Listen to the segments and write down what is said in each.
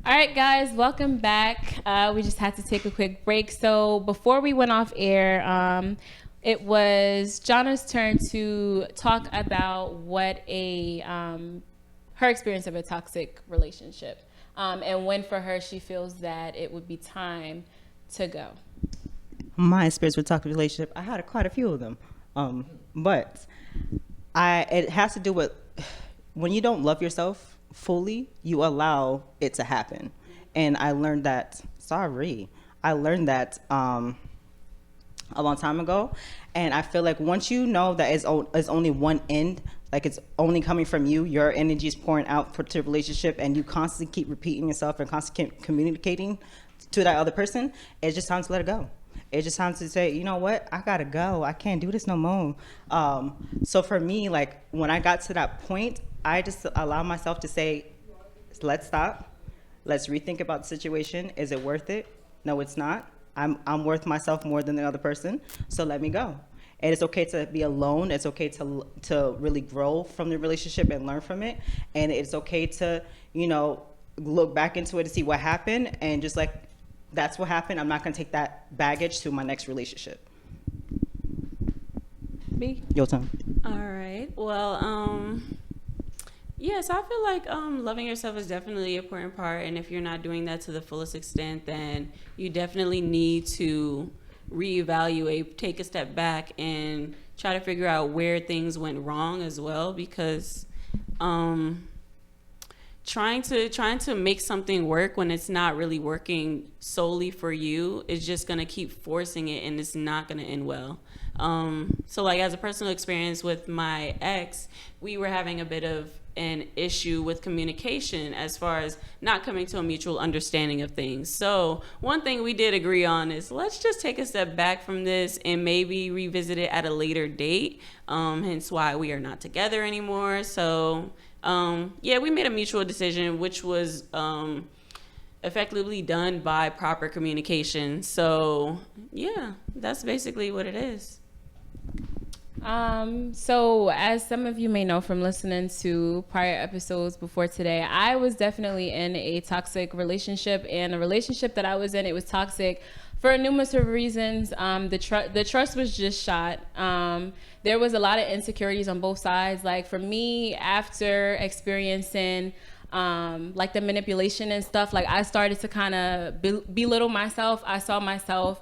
All right, guys, welcome back. We just had to take a quick break. So before we went off air, it was Jonna's turn to talk about what her experience of a toxic relationship, and when for her she feels that it would be time to go. My experience with toxic relationship, I had quite a few of them, but it has to do with when you don't love yourself fully, you allow it to happen. And I learned that a long time ago. And I feel like once you know that it's only one end, like it's only coming from you, your energy is pouring out to the relationship, and you constantly keep repeating yourself and constantly keep communicating to that other person, it's just time to let it go. It's just time to say, you know what, I gotta go. I can't do this no more. So for me, like when I got to that point, I just allow myself to say, let's stop. Let's rethink about the situation. Is it worth it? No, it's not. I'm worth myself more than the other person. So let me go. And it's okay to be alone. It's okay to really grow from the relationship and learn from it. And it's okay to, look back into it to see what happened, and just like, that's what happened. I'm not going to take that baggage to my next relationship. B? Your turn. All right. Well, yes, I feel like loving yourself is definitely an important part. And if you're not doing that to the fullest extent, then you definitely need to reevaluate, take a step back, and try to figure out where things went wrong as well. Because trying to make something work when it's not really working solely for you is just going to keep forcing it, and it's not going to end well. So like as a personal experience with my ex, we were having a bit of an issue with communication as far as not coming to a mutual understanding of things. So one thing we did agree on is let's just take a step back from this and maybe revisit it at a later date, hence why we are not together anymore. So we made a mutual decision, which was effectively done by proper communication. So yeah, that's basically what it is. So as some of you may know from listening to prior episodes before today, I was definitely in a toxic relationship, and the relationship that I was in, it was toxic for numerous of reasons. The trust was just shot. There was a lot of insecurities on both sides. Like for me, after experiencing like the manipulation and stuff, like I started to kind of belittle myself. I saw myself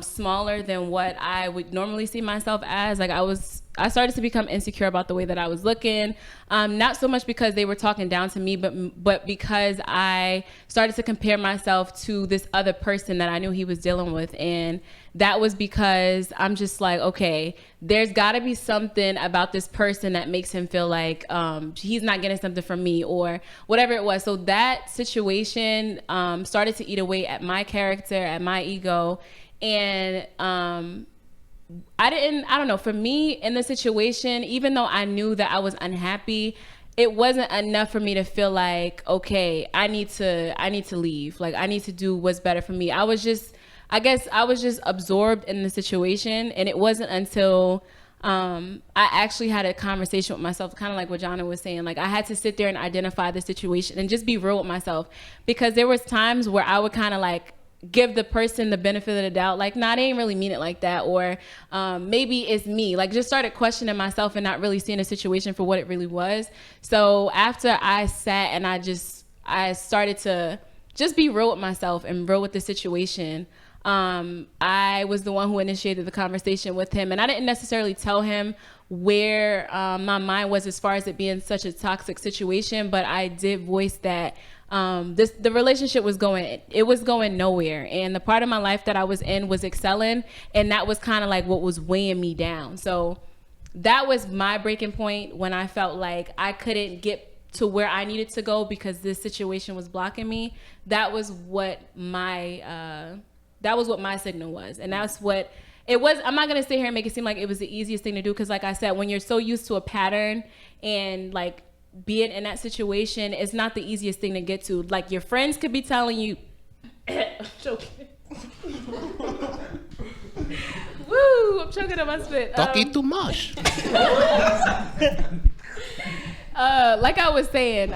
smaller than what I would normally see myself as. Like I started to become insecure about the way that I was looking. Not so much because they were talking down to me, but because I started to compare myself to this other person that I knew he was dealing with. And that was because I'm just like, okay, there's gotta be something about this person that makes him feel like he's not getting something from me or whatever it was. So that situation started to eat away at my character, at my ego. And I don't know, for me in the situation, even though I knew that I was unhappy, it wasn't enough for me to feel like, okay, I need to leave. Like I need to do what's better for me. I guess I was just absorbed in the situation. And it wasn't until I actually had a conversation with myself, kind of like what Jonna was saying. Like I had to sit there and identify the situation and just be real with myself, because there was times where I would kind of like give the person the benefit of the doubt, like, nah, they ain't really mean it like that, or maybe it's me. Like just started questioning myself and not really seeing the situation for what it really was. So after I sat and I started to just be real with myself and real with the situation, I was the one who initiated the conversation with him, and I didn't necessarily tell him where my mind was as far as it being such a toxic situation, but I did voice that the relationship was going nowhere, and the part of my life that I was in was excelling, and that was kind of like what was weighing me down. So that was my breaking point, when I felt like I couldn't get to where I needed to go because this situation was blocking me. That was what my signal was, and that's what it was. I'm not gonna sit here and make it seem like it was the easiest thing to do, because like I said, when you're so used to a pattern and like being in that situation, it's not the easiest thing to get to. Like your friends could be telling you I'm choking. Woo, I'm choking on my spit. Talking too much. Like I was saying,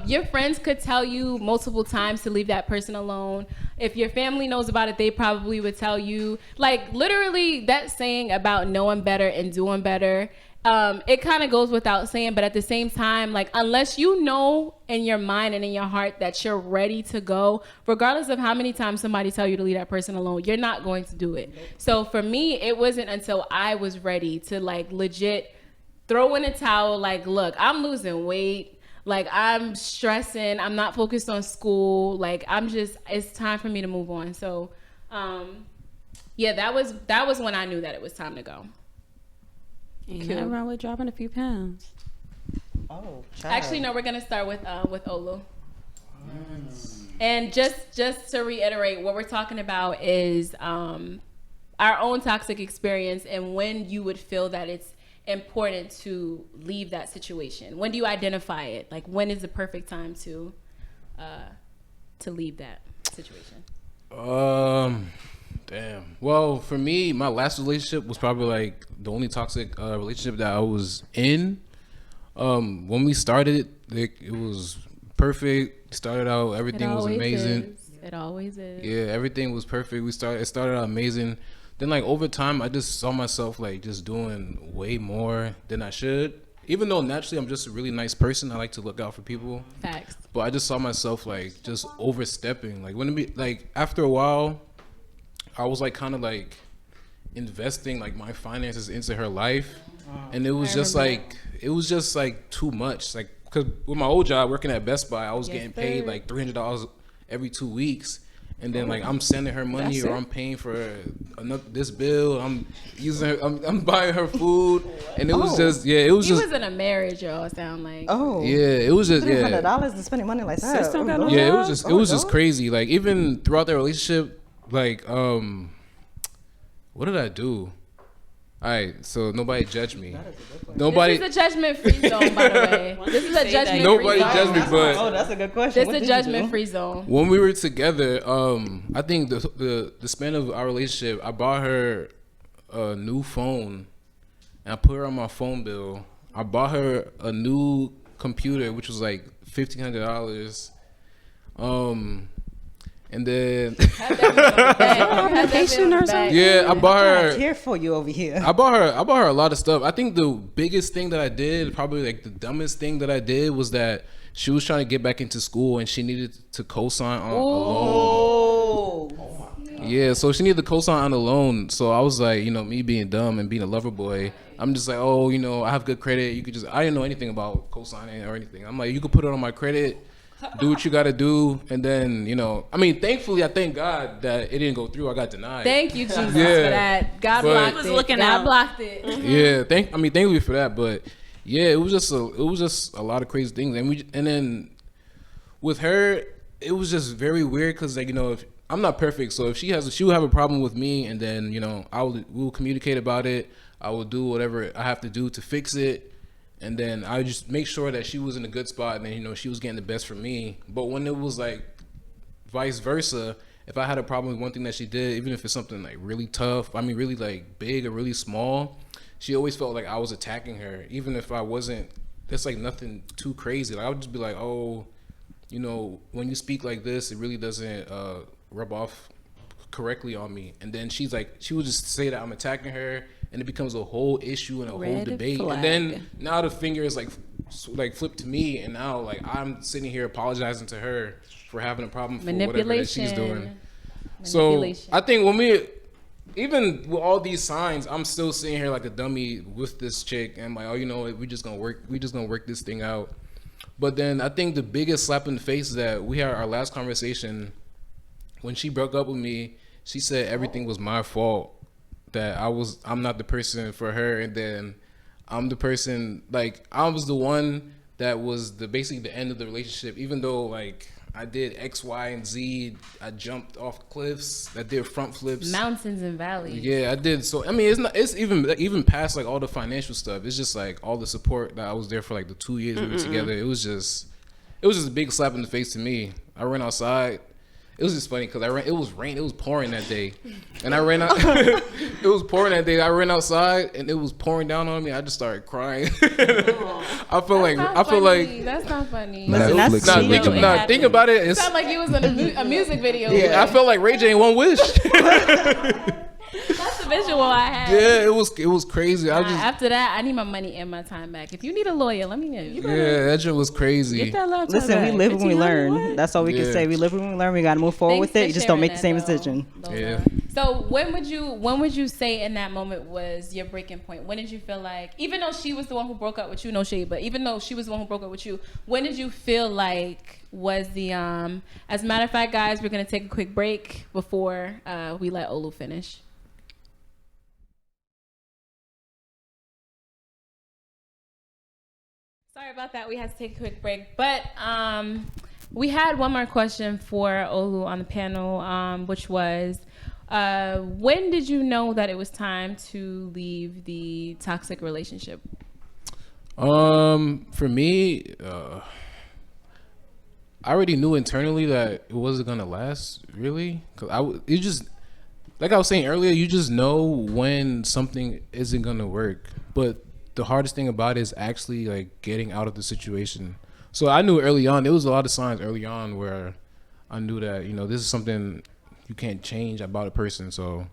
your friends could tell you multiple times to leave that person alone. If your family knows about it, they probably would tell you. Like literally, that saying about knowing better and doing better, it kind of goes without saying. But at the same time, like unless you know in your mind and in your heart that you're ready to go, regardless of how many times somebody tell you to leave that person alone, you're not going to do it. So for me, it wasn't until I was ready to like legit throw in a towel, like, look, I'm losing weight, like I'm stressing, I'm not focused on school, like it's time for me to move on. So yeah, that was when I knew that it was time to go. Ain't nothing wrong with dropping a few pounds. Oh, child. Actually, no, we're gonna start with Olu. And just to reiterate, what we're talking about is our own toxic experience and when you would feel that it's important to leave that situation. When do you identify it? Like when is the perfect time to leave that situation? Damn. Well, for me, my last relationship was probably like the only toxic relationship that I was in. When we started, it was perfect. Started out, everything was amazing. It always is. Yeah, everything was perfect. It started out amazing. Then like over time, I just saw myself like just doing way more than I should. Even though naturally I'm just a really nice person, I like to look out for people. Facts. But I just saw myself like just overstepping. Like when it be like after a while, I was like kind of like investing like my finances into her life, and it was just like too much. Like because with my old job working at Best Buy, I was getting paid like $300 every 2 weeks. And then like I'm sending her money or I'm paying for this bill. I'm using her, I'm buying her food, and it was just He was in a marriage, y'all sound like. It was just $300 and spending money like that. It was just crazy. Like even throughout the relationship, like what did I do? All right, so nobody judge me. Nobody. This is a judgment-free zone, by the way. This is a judgment-free zone. Nobody judge me, but that's a good question. This is a judgment-free zone. when we were together, I think the span of our relationship, I bought her a new phone, and I put her on my phone bill. I bought her a new computer, which was like $1,500. And then yeah, I bought her. I'm here for you over here. I bought her a lot of stuff. I think the biggest thing that I did, probably like the dumbest thing that I did, was that she was trying to get back into school and she needed to co-sign on a loan. Yeah, so she needed to co-sign on a loan. So I was like, me being dumb and being a lover boy, I'm just like, I have good credit. You could just, I didn't know anything about co-signing or anything. I'm like, you could put it on my credit. Do what you gotta do, and then thankfully, I thank God that it didn't go through. I got denied. Thank you, Jesus, for that. God blocked it. God blocked it. Yeah, thankfully for that. But yeah, it was just a lot of crazy things, and then with her, it was just very weird because if I'm not perfect, so if she will have a problem with me, and then we'll communicate about it. I will do whatever I have to do to fix it. And then I just make sure that she was in a good spot, and then she was getting the best from me. But when it was like vice versa, if I had a problem with one thing that she did, even if it's something like really tough, really like big or really small, she always felt like I was attacking her, even if I wasn't. It's like nothing too crazy. Like I would just be like, when you speak like this, it really doesn't rub off correctly on me. And then she would just say that I'm attacking her. And it becomes a whole issue and a whole debate. Flag. And then now the finger is like flipped to me, and now like I'm sitting here apologizing to her for having a problem for whatever that she's doing. So I think even with all these signs, I'm still sitting here like a dummy with this chick, and I'm like, we just gonna work this thing out. But then I think the biggest slap in the face is that we had our last conversation when she broke up with me. She said everything was my fault. That I'm not the person for her, and then I'm the person, like I was the one that was basically the end of the relationship, even though like I did X, Y, and Z. I jumped off cliffs. I did front flips, mountains and valleys. Yeah, I did. So it's even past like all the financial stuff. It's just like all the support that I was there for like the 2 years we were together. It was just a big slap in the face to me. I ran outside. It was just funny because it was pouring that day, and I ran out. It was pouring that day. I ran outside and it was pouring down on me. I just started crying. I feel like that's not funny. Listen, that's Netflix cheating. original. think about it. It It's, sounded like you was in a music video. yeah, I felt like Ray J in One Wish. That's the visual I had. Yeah, it was crazy. I just After that, I need my money and my time back. If you need a lawyer, let me know. yeah, that shit was crazy. Get that laptop Listen, we back. live when we 1500 learn. what? That's all we can Yeah. say. We live when we learn. We got to move forward with it. You just don't make the same decision. Yeah. So when would you say in that moment was your breaking point? When did you feel like, even though she was the one who broke up with you, no shade, but even though she was the one who broke up with you, when did you feel like was the as a matter of fact, guys, we're gonna take a quick break before we let Olu finish. Sorry about that. We had to take a quick break, but we had one more question for Olu on the panel, which was, when did you know that it was time to leave the toxic relationship? For me, I already knew internally that it wasn't gonna last, really. Cause you just, like I was saying earlier, you just know when something isn't gonna work. But the hardest thing about it is actually like getting out of the situation. So I knew early on, there was a lot of signs early on where I knew that, you know, this is something you can't change about a person. So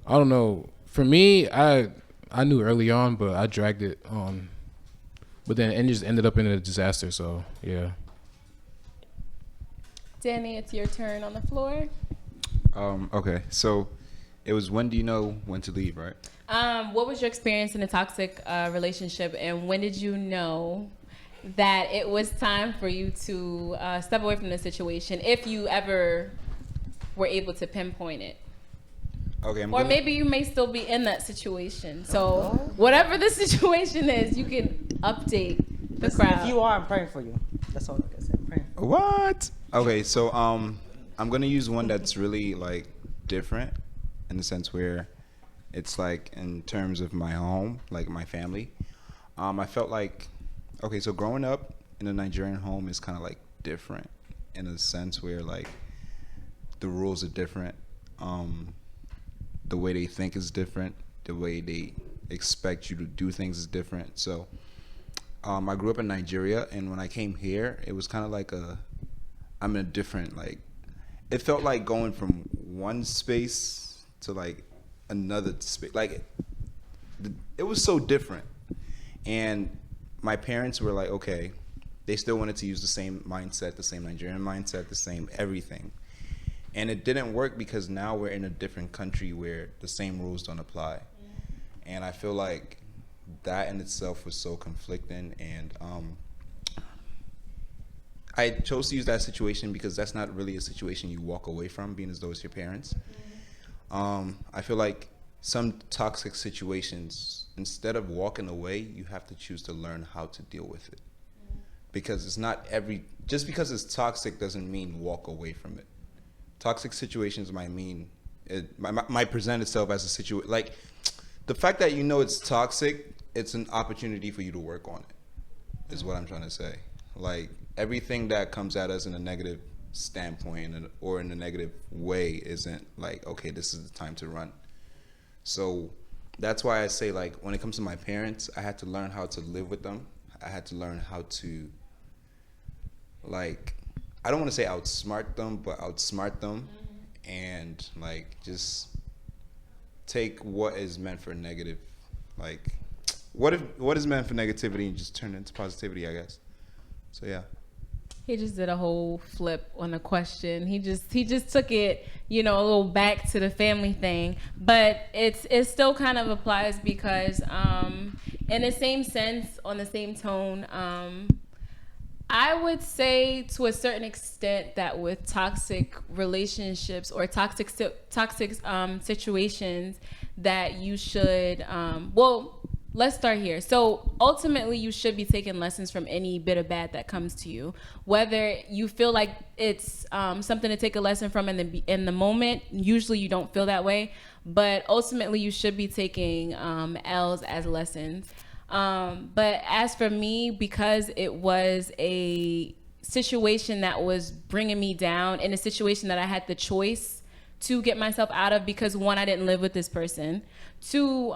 I don't know. For me, I knew early on, but I dragged it on. But then it just ended up in a disaster. So yeah. Danny, it's your turn on the floor. Okay, so it was when do you know when to leave, right? What was your experience in a toxic relationship, and when did you know that it was time for you to step away from the situation, if you ever were able to pinpoint it? Okay, Or maybe you may still be in that situation. So whatever the situation is, you can update the crowd. If you are, I'm praying for you. That's all I can say. I'm praying. What? Okay, so I'm gonna use one that's really like different in the sense where it's like in terms of my home, like my family. I felt like, okay, so growing up in a Nigerian home is kind of like different in a sense where like the rules are different. The way they think is different. The way they expect you to do things is different. So I grew up in Nigeria, and when I came here, it was kind of like I'm in a different, like, it felt like going from one space to like another space. Like it was so different. And my parents were like, okay, they still wanted to use the same mindset, the same Nigerian mindset, the same everything. And it didn't work because now we're in a different country where the same rules don't apply. And I feel like that in itself was so conflicting. And I chose to use that situation because that's not really a situation you walk away from, being as though it's your parents. I feel like some toxic situations, instead of walking away, you have to choose to learn how to deal with it. Because it's not just because it's toxic doesn't mean walk away from it. Toxic situations might mean, might present itself as a situation, like the fact that you know it's toxic, it's an opportunity for you to work on it, is what I'm trying to say. Like everything that comes at us in a negative standpoint or in a negative way isn't like, okay, this is the time to run. So that's why I say, like, when it comes to my parents, I had to learn how to live with them. I had to learn how to, like, I don't want to say outsmart them, but outsmart them, and like just take what is meant for negative, like what is meant for negativity and just turn it into positivity, I guess. So yeah. He just did a whole flip on the question. He just took it, you know, a little back to the family thing, but it still kind of applies because in the same sense, on the same tone, I would say to a certain extent that with toxic relationships or toxic situations that you should, let's start here. So ultimately you should be taking lessons from any bit of bad that comes to you, whether you feel like it's something to take a lesson from in the moment. Usually you don't feel that way, but ultimately you should be taking L's as lessons. But as for me, because it was a situation that was bringing me down, in a situation that I had the choice to get myself out of, because one, I didn't live with this person. Two,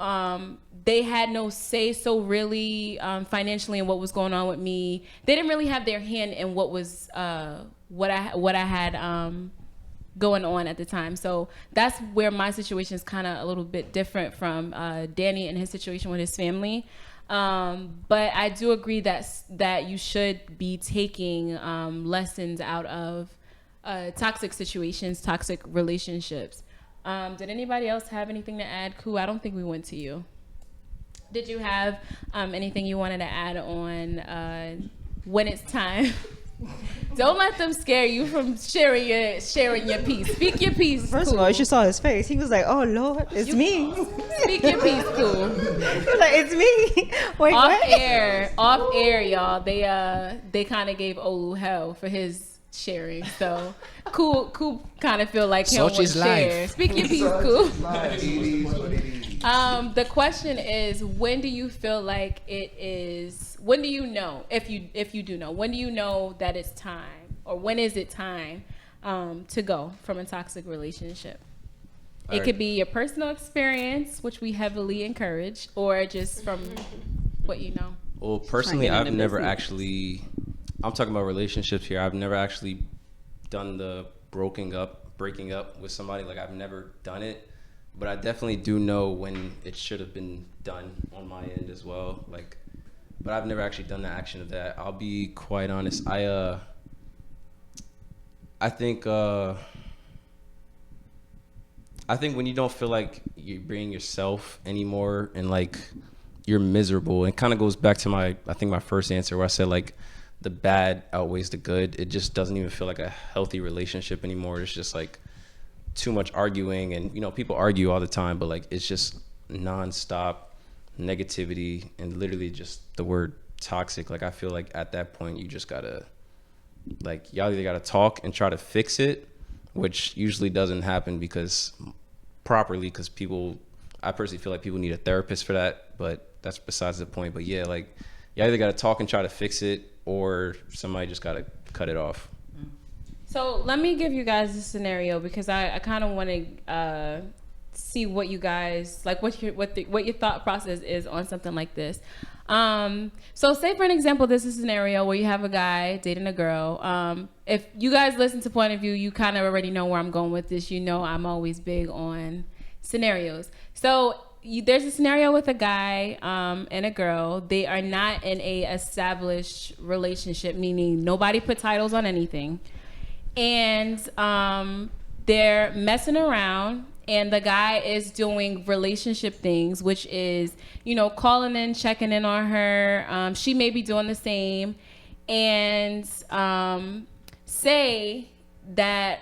they had no say so really financially in what was going on with me. They didn't really have their hand in what was what I had going on at the time. So that's where my situation is kind of a little bit different from Danny and his situation with his family. But I do agree that you should be taking lessons out of toxic situations, toxic relationships. Did anybody else have anything to add? Koo, I don't think we went to you. Did you have anything you wanted to add on when it's time? Don't let them scare you from sharing your piece. Speak your piece. First of all, you should saw his face. He was like, "Oh Lord, it's me." Speak your piece, Koo. He was like, "It's me." Wait, Off what? air, y'all. They kind of gave Olu hell for his sharing. So Koo kind of feel like he don't want to share. Speak your piece, Koo. The question is, when do you feel like it is? When do you know, if you do know, when do you know that it's time, or when is it time to go from a toxic relationship? It could be your personal experience, which we heavily encourage, or just from what you know. Well, personally, I've never actually. I'm talking about relationships here. I've never actually done the breaking up with somebody. Like, I've never done it. But I definitely do know when it should have been done on my end as well. Like, but I've never actually done the action of that. I'll be quite honest. I think when you don't feel like you're being yourself anymore and like you're miserable, it kind of goes back to my first answer where I said like the bad outweighs the good. It just doesn't even feel like a healthy relationship anymore. It's just like too much arguing, and people argue all the time, but like it's just nonstop negativity and literally just the word toxic. Like I feel like at that point you just gotta, like, y'all either gotta talk and try to fix it, which usually doesn't happen because people, I personally feel like people need a therapist for that, but that's besides the point. But yeah, like you either gotta talk and try to fix it, or somebody just gotta cut it off. So let me give you guys a scenario, because I kind of want to see what you guys like, what your thought process is on something like this. So say for an example, this is a scenario where you have a guy dating a girl. If you guys listen to Point of View, you kind of already know where I'm going with this. I'm always big on scenarios. So there's a scenario with a guy and a girl. They are not in a established relationship, meaning nobody put titles on anything. And they're messing around, and the guy is doing relationship things, which is, calling in, checking in on her. She may be doing the same. And say that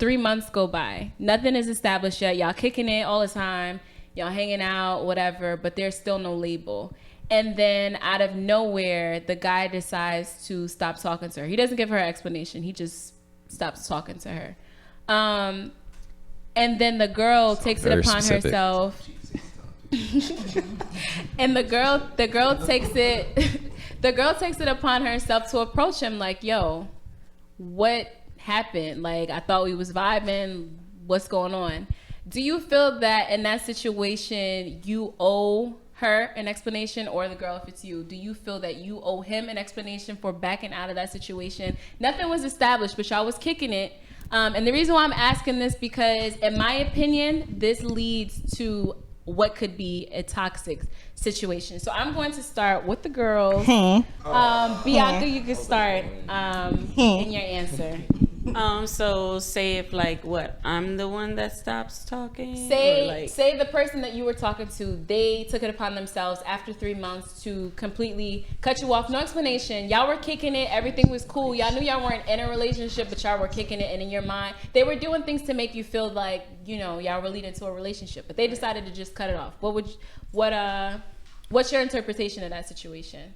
3 months go by. Nothing is established yet. Y'all kicking it all the time. Y'all hanging out, whatever, but there's still no label. And then out of nowhere, the guy decides to stop talking to her. He doesn't give her an explanation. He just stops talking to her. And then the girl takes it upon herself. And the girl takes it upon herself to approach him like, "Yo, what happened? Like, I thought we was vibing. What's going on?" Do you feel that in that situation you owe her an explanation, or the girl, if it's you, do you feel that you owe him an explanation for backing out of that situation? Nothing was established, but y'all was kicking it. And the reason why I'm asking this, because in my opinion, this leads to what could be a toxic situation. So I'm going to start with the girls. Bianca, you can start in your answer. So say if I'm the one that stops talking. Say the person that you were talking to, they took it upon themselves after 3 months to completely cut you off. No explanation. Y'all were kicking it. Everything was cool. Y'all knew y'all weren't in a relationship, but y'all were kicking it. And in your mind, they were doing things to make you feel like, y'all were leading to a relationship, but they decided to just cut it off. What's your interpretation of that situation?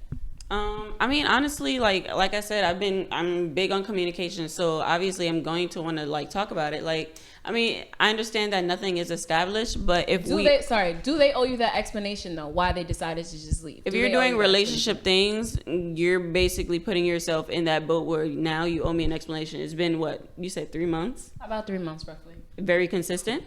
I mean, honestly, like I said, I'm big on communication, so obviously I'm going to want to talk about it. I mean, I understand that nothing is established, but do they owe you that explanation though? Why they decided to just leave? If you're doing relationship things, you're basically putting yourself in that boat where now you owe me an explanation. It's been what you said, 3 months? About 3 months, roughly. Very consistent.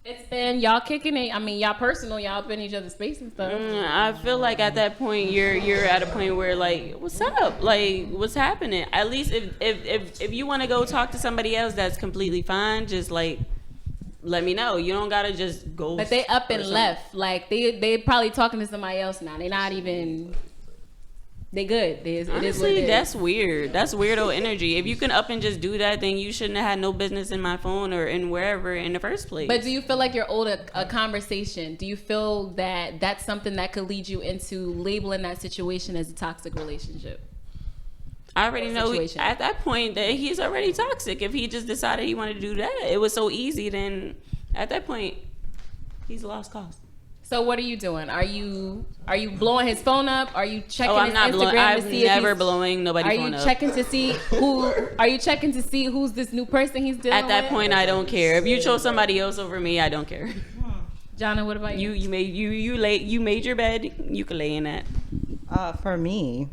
It's been y'all kicking it. I mean, y'all personal. Y'all up in each other's space and stuff. I feel like at that point you're at a point where like, what's up? Like, what's happening? At least if you want to go talk to somebody else, that's completely fine. Just like, let me know. You don't gotta just go. But they up and left. Like they probably talking to somebody else now. They not even. They good. It is what Honestly, it is. that's weird. That's weirdo energy. If you can up and just do that, then you shouldn't have had no business in my phone or in wherever in the first place. But do you feel like you're owed a conversation? Do you feel that that's something that could lead you into labeling that situation as a toxic relationship? I already know situation. at that point that he's already toxic. If he just decided he wanted to do that, it was so easy, then at that point, he's a lost cause. So what are you doing? Are you blowing his phone up? Are you checking I'm his not Instagram blowing. to I'm see never if he's, blowing nobody's Are phone you up. checking to see who? Are you checking to see who's this new person he's dealing At that with? point, I don't care. If you chose somebody else over me, I don't care. Jonna, what about you? You made your bed. You can lay in that. For me,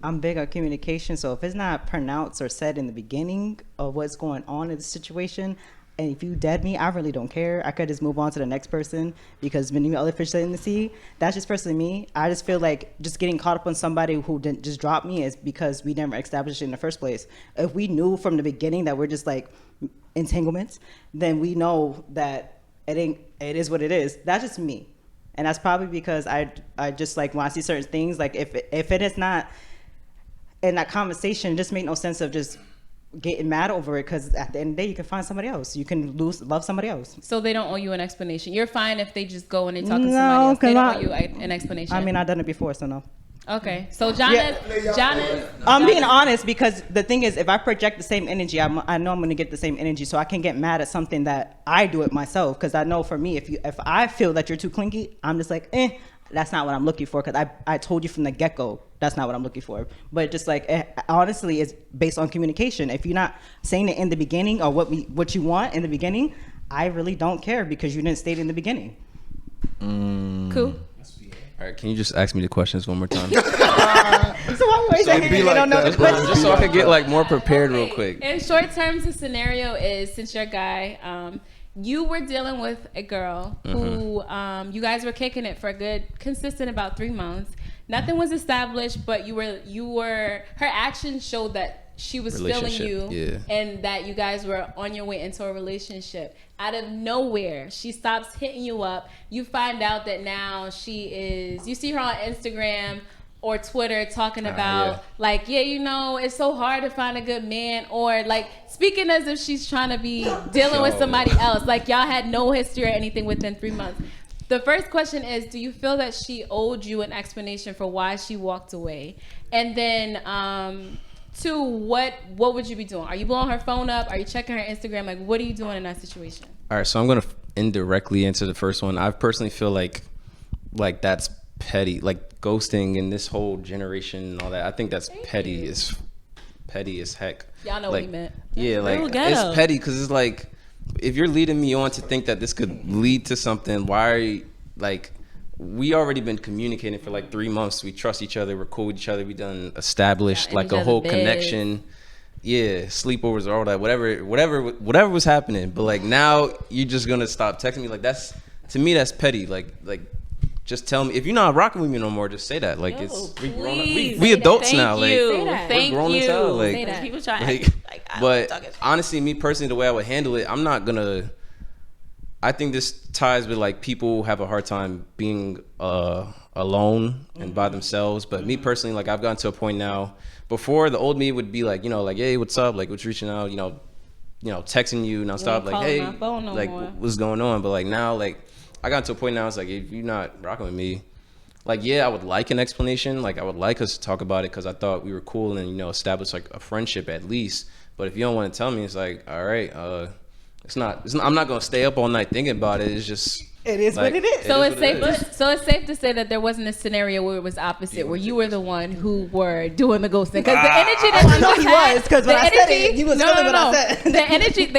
I'm big on communication. So if it's not pronounced or said in the beginning of what's going on in the situation, and if you dead me, I really don't care. I could just move on to the next person because many other fish in the sea. That's just personally me. I just feel like just getting caught up on somebody who didn't just drop me is because we never established it in the first place. If we knew from the beginning that we're just like entanglements, then we know that it is what it is. That's just me. And that's probably because I just like when I see certain things, like if it is not in that conversation, it just make no sense of just getting mad over it, because at the end of the day you can find somebody else. You can love somebody else. So they don't owe you an explanation. You're fine if they just go in and talk to somebody else. They don't owe you an explanation. I mean, I've done it before, so no. Okay. So Jonna, I'm being honest, because the thing is, if I project the same energy, I know I'm going to get the same energy, so I can get mad at something that I do it myself, because I know for me, if I feel that you're too clingy, I'm just like, that's not what I'm looking for, because I told you from the get-go that's not what I'm looking for. But just like, honestly, it's based on communication. If you're not saying it in the beginning or what you want in the beginning, I really don't care, because you didn't state it in the beginning. Cool. All right, can you just ask me the questions one more time? So why raise your hand if you don't know the question? Just so I could get like more prepared real quick. In short terms, the scenario is, since you're a guy, you were dealing with a girl who you guys were kicking it for a good, consistent about 3 months. Nothing was established, but you were. Her actions showed that she was feeling you, and that you guys were on your way into a relationship. Out of nowhere, she stops hitting you up. You find out that now she is. You see her on Instagram or Twitter talking about like, it's so hard to find a good man, or like speaking as if she's trying to be dealing with somebody else. Like y'all had no history or anything within 3 months. The first question is, do you feel that she owed you an explanation for why she walked away? And then, two, what would you be doing? Are you blowing her phone up? Are you checking her Instagram? Like, what are you doing in that situation? All right, so I'm gonna indirectly answer the first one. I personally feel like that's petty, like ghosting in this whole generation and all that. I think that's petty as heck. Y'all know like, what he meant. Yeah, like it's petty, because it's like, if you're leading me on to think that this could lead to something, why are you, like, we already been communicating for like 3 months. We trust each other. We're cool with each other. We done established like a whole connection. Yeah, sleepovers or all that, whatever was happening. But like now you're just gonna stop texting me. Like to me that's petty. Like just tell me if you're not rocking with me no more. Just say that. Like we adults now. Like Thank we're grown as hell. Like people try. But honestly, me personally, the way I would handle it, I'm not gonna. I think this ties with like people have a hard time being alone and by themselves. But me personally, like I've gotten to a point now. Before, the old me would be like, like, hey, what's up? Like, what's reaching out? Texting you nonstop. Like, hey, like, what's going on? But like now, like I got to a point now. It's like, if you're not rocking with me, like, yeah, I would like an explanation. Like, I would like us to talk about it, because I thought we were cool and establish like a friendship at least. But if you don't want to tell me, it's like, all right, it's not. I'm not gonna stay up all night thinking about it. It's just. It is like, what it is. So it's safe to say that there wasn't a scenario where it was opposite, where you were the one who were doing the ghosting. Because the energy that you just had, because when I said it, you was feeling what I said. The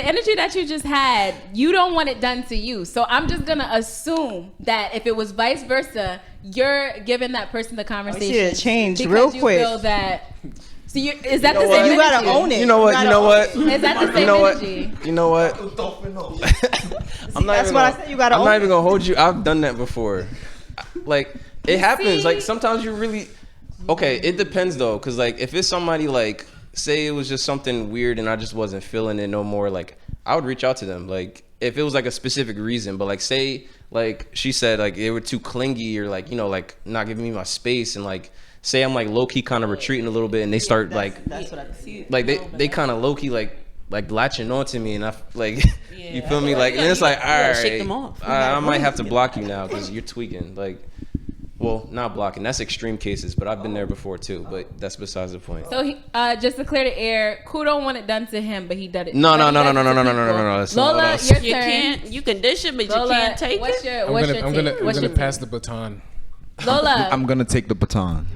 energy that you just had, you don't want it done to you. So I'm just gonna assume that if it was vice versa, you're giving that person the conversation. It changed real quick. Feel that. So is that the same You energy? gotta own it. You know what? You know what? Is that the same You know what? energy? You know what? That's what I said. You gotta I'm own not it. even gonna hold you. I've done that before. Like it happens. see? Like sometimes you really. Okay, it depends though, cause like if it's somebody like say it was just something weird and I just wasn't feeling it no more, like I would reach out to them. Like if it was like a specific reason, but like say like she said like they were too clingy or like like not giving me my space and like say I'm like low key kind of retreating a little bit and they start That's what I see. like they kind of low key like latching onto me and I like you feel me like and it's like all gotta right shake them off. I might have to block you now because you're tweaking like. Well, not blocking. That's extreme cases, but I've been there before too. But that's besides the point. So just to clear the air, Ku don't want it done to him, but he does it. No. but he does it to people. That's not what I Lola, was- your You turn. can't. You can dish it, but Lola, you can't take what's it. your I'm what's gonna your I'm take? gonna I'm What's gonna your pass take? the baton. Lola. I'm gonna take the baton.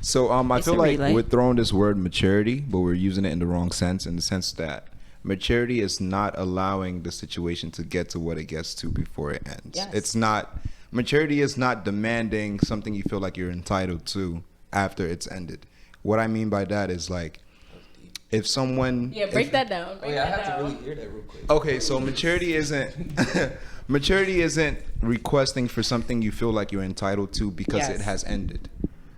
So I It's feel a like relay. we're throwing this word maturity, but we're using it in the wrong sense. In the sense that maturity is not allowing the situation to get to what it gets to before it ends. Yes. It's not. Maturity is not demanding something you feel like you're entitled to after it's ended. What I mean by that is like, if someone Yeah, break that down. Break that down. hear that real quick. Okay, so maturity isn't requesting for something you feel like you're entitled to because Yes. it has ended.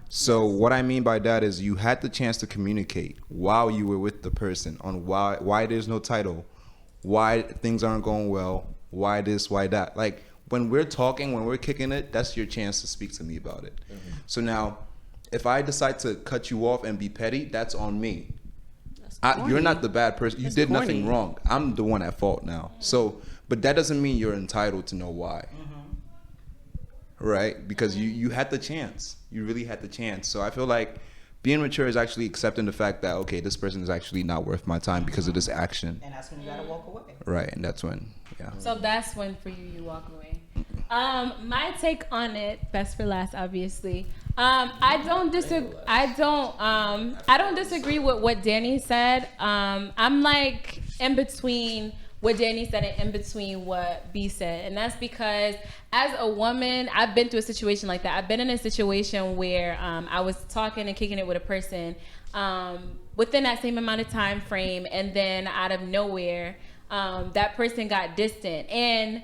So what I mean by that is you had the chance to communicate while you were with the person on why there's no title, why things aren't going well, why this, why that. Like when we're talking, when we're kicking it, that's your chance to speak to me about it. Mm-hmm. So now, if I decide to cut you off and be petty, that's on me. corny. You're not the bad person. You That's did corny. nothing wrong. I'm the one at fault now. So, but that doesn't mean you're entitled to know why. Right? Because you had the chance. You really had the chance. So I feel like being mature is actually accepting the fact that, okay, this person is actually not worth my time because of this action. And that's when you gotta walk away. Right. And that's when, yeah. So that's when for you walk away. My take on it, best for last, obviously. I don't disagree. I don't disagree with what Danny said. I'm like in between what Danny said and in between what B said, and that's because as a woman, I've been through a situation like that. I've been in a situation where I was talking and kicking it with a person within that same amount of time frame, and then out of nowhere, that person got distant. And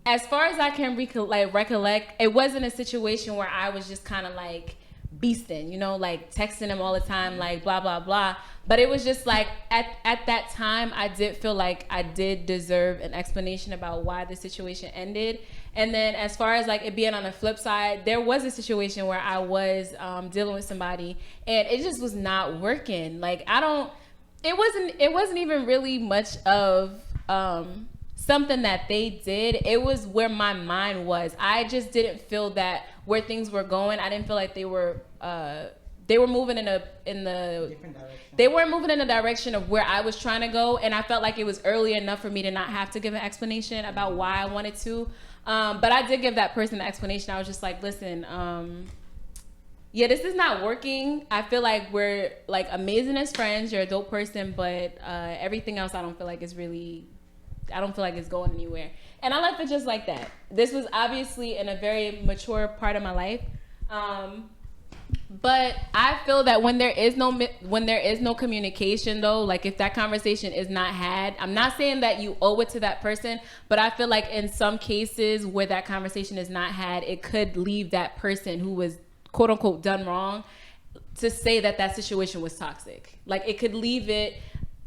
as far as I can recollect, it wasn't a situation where I was just kind of like beasting, like texting him all the time, like blah, blah, blah. But it was just like at that time, I did feel like I did deserve an explanation about why the situation ended. And then as far as like it being on the flip side, there was a situation where I was dealing with somebody and it just was not working. Like it wasn't even really much of something that they did. It was where my mind was. I just didn't feel that where things were going. I didn't feel like they were moving in the Different direction. they weren't moving in the direction of where I was trying to go, and I felt like it was early enough for me to not have to give an explanation about why I wanted to. But I did give that person the explanation. I was just like, listen, yeah, this is not working. I feel like we're like amazing as friends. You're a dope person, but everything else I don't feel like it's going anywhere. And I left it just like that. This was obviously in a very mature part of my life. But I feel that when there is no communication though, like if that conversation is not had, I'm not saying that you owe it to that person, but I feel like in some cases where that conversation is not had, it could leave that person who was quote unquote done wrong to say that situation was toxic. Like it could leave it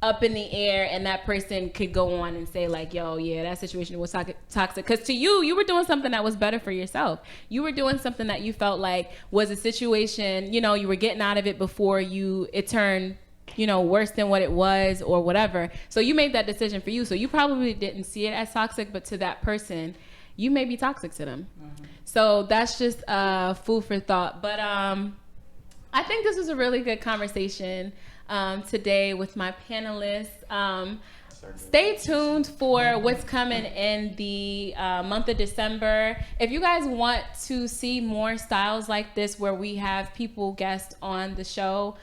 up in the air and that person could go on and say like, yo, yeah, that situation was toxic. Because to you were doing something that was better for yourself. You were doing something that you felt like was a situation, you were getting out of it before it turned, worse than what it was or whatever. So you made that decision for you. So you probably didn't see it as toxic, but to that person, you may be toxic to them. Mm-hmm. So that's just food for thought. But I think this was a really good conversation today with my panelists. Stay tuned for what's coming in the month of December. If you guys want to see more styles like this where we have people guests on the show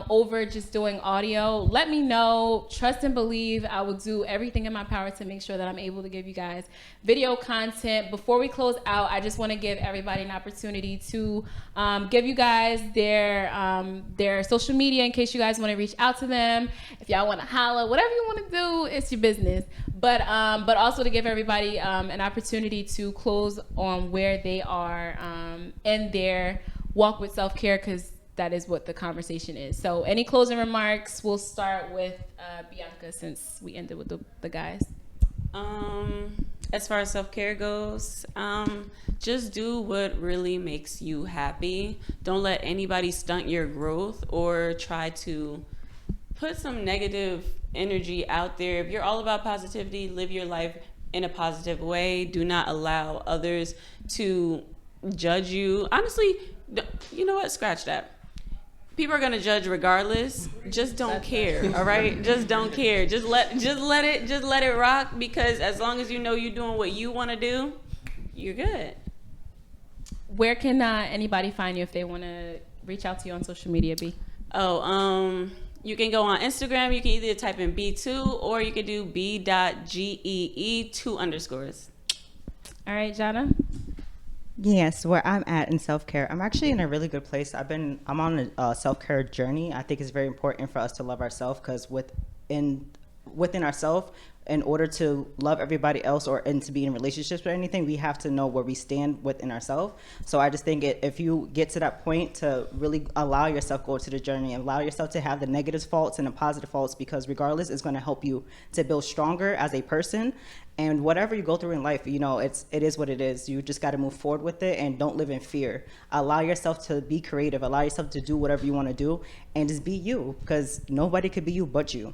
over just doing audio, let me know. Trust and believe I will do everything in my power to make sure that I'm able to give you guys video content. Before we close out, I just want to give everybody an opportunity to give you guys their social media in case you guys want to reach out to them. If y'all want to holla, whatever you want to do, it's your business. But also to give everybody an opportunity to close on where they are in their walk with self-care, because that is what the conversation is. So any closing remarks? We'll start with Bianca, since we ended with the guys. As far as self-care goes, just do what really makes you happy. Don't let anybody stunt your growth or try to put some negative energy out there. If you're all about positivity, live your life in a positive way. Do not allow others to judge you. Honestly, you know what? Scratch that. People are gonna judge regardless. Just don't care, all right? Just don't care. Just let it rock, because as long as you know you're doing what you want to do, you're good. Where can anybody find you if they want to reach out to you on social media, B? You can go on Instagram. You can either type in B2 or you can do B.GEE 2_. All right, Jana. Yes, where I'm at in self-care, I'm actually in a really good place. I'm on a self-care journey. I think it's very important for us to love ourselves, because within ourselves, in order to love everybody else and to be in relationships or anything, we have to know where we stand within ourselves. So I just think if you get to that point, to really allow yourself go to the journey and allow yourself to have the negative faults and the positive faults, because regardless, it's going to help you to build stronger as a person. And whatever you go through in life, it is what it is. You just got to move forward with it and don't live in fear. Allow yourself to be creative. Allow yourself to do whatever you want to do and just be you, because nobody could be you but you.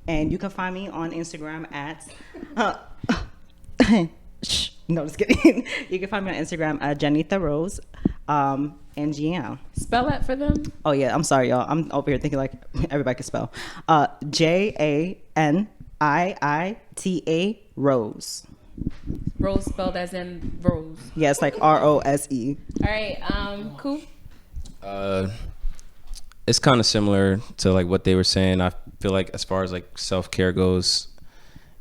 And you can find me on Instagram at no, just kidding. You can find me on Instagram at Janitha Rose, NGM. Spell that for them. Oh yeah, I'm sorry, y'all. I'm over here thinking like everybody can spell. JANIITA Rose. Rose spelled as in rose. Yes, like ROSE. All right, cool. It's kind of similar to like what they were saying. I feel like as far as like self-care goes,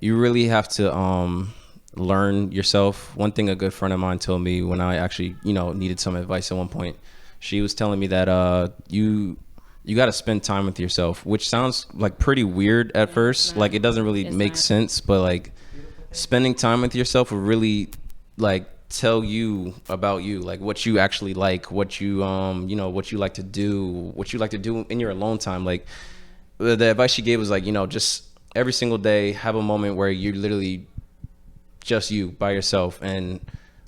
you really have to learn yourself. One thing a good friend of mine told me when I actually, needed some advice at one point, she was telling me that you got to spend time with yourself, which sounds like pretty weird at first. Like it doesn't really make sense, but like spending time with yourself will really like tell you about you, like what you actually like, what you what you like to do in your alone time. Like the advice she gave was like, just every single day have a moment where you're literally just you by yourself, and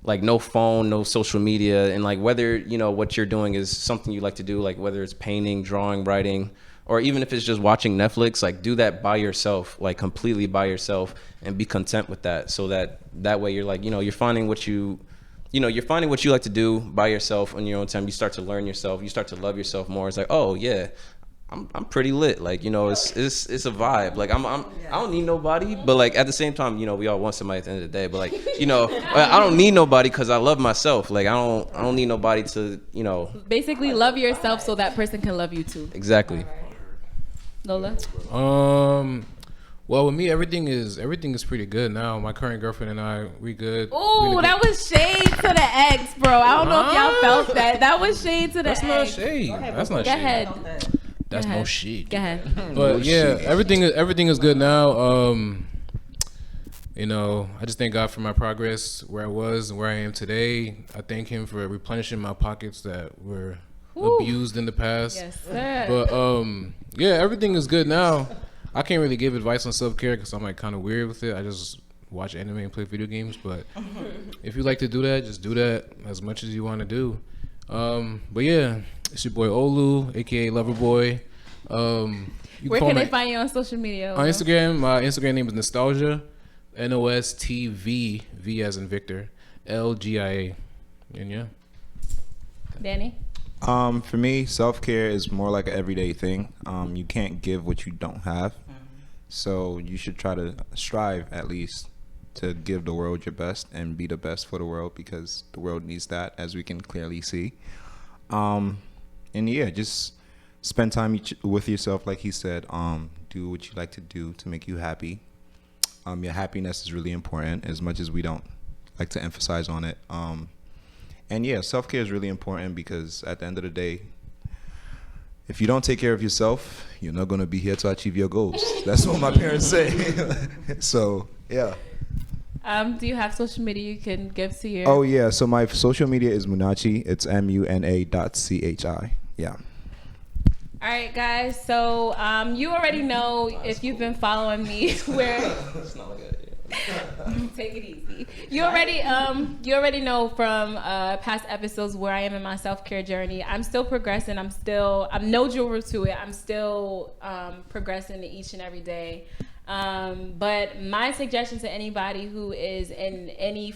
like no phone, no social media, and like whether what you're doing is something you like to do, like whether it's painting, drawing, writing, or even if it's just watching Netflix, like do that by yourself, like completely by yourself, and be content with that. So that way you're like, you're finding what you like to do by yourself on your own time. You start to learn yourself. You start to love yourself more. It's like, oh yeah, I'm pretty lit. Like, it's a vibe. Like I don't need nobody, but like at the same time, we all want somebody at the end of the day. But like, I don't need nobody because I love myself. Like I don't need nobody to, Basically, love yourself so that person can love you too. Exactly. Lola. Well, with me, everything is pretty good now. My current girlfriend and I, we good. Ooh, that was shade to the ex, bro. I don't know if y'all felt that. That was shade to the ex. That's not shade. That's not Go shade. ahead. That's no shade. Go ahead. But yeah, everything is good now. I just thank God for my progress, where I was and where I am today. I thank Him for replenishing my pockets that were abused in the past. Yes, sir. But yeah, everything is good now. I can't really give advice on self-care because I'm like kind of weird with it. I just watch anime and play video games. But if you like to do that, just do that as much as you want to do. But yeah, it's your boy Olu, aka Loverboy. Where can they find you on social media? On Instagram, my Instagram name is Nostalgia, NOSTV, V as in Victor, LGIA. And yeah. Danny? For me, self-care is more like an everyday thing. You can't give what you don't have. So you should try to strive at least to give the world your best and be the best for the world, because the world needs that, as we can clearly see. And yeah, just spend time with yourself, like he said. Do what you like to do to make you happy. Your happiness is really important, as much as we don't like to emphasize on it. And yeah, self-care is really important, because at the end of the day, if you don't take care of yourself, you're not going to be here to achieve your goals. That's what my parents say. So, yeah. Do you have social media you can give to your... Oh, yeah. So my social media is Munachi. It's MUNA.CHI. Yeah. All right, guys. So you already know, if you've been following me, where... Take it easy. You already know from past episodes where I am in my self-care journey. I'm still progressing. I'm no jewelry to it. I'm still progressing each and every day. But my suggestion to anybody who is in any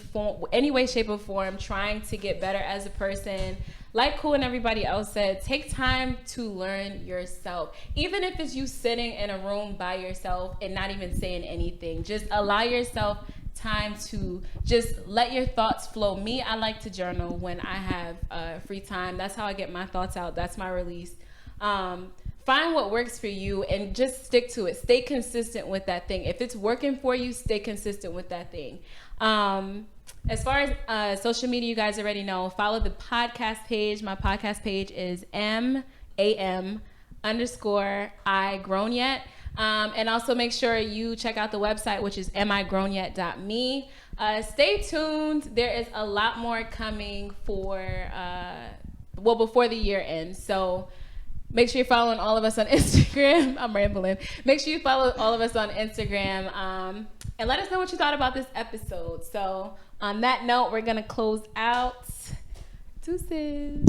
way, shape, or form trying to get better as a person, like Cool and everybody else said, take time to learn yourself. Even if it's you sitting in a room by yourself and not even saying anything, just allow yourself time to just let your thoughts flow. Me, I like to journal when I have free time. That's how I get my thoughts out. That's my release. Find what works for you and just stick to it. Stay consistent with that thing. If it's working for you, stay consistent with that thing. As far as social media, you guys already know. Follow the podcast page. My podcast page is MAM_I_grown_yet. And also make sure you check out the website, which is amigrownyet.me. Stay tuned. There is a lot more coming before the year ends. So make sure you're following all of us on Instagram. I'm rambling. Make sure you follow all of us on Instagram. And let us know what you thought about this episode. So on that note, we're going to close out. Deuces.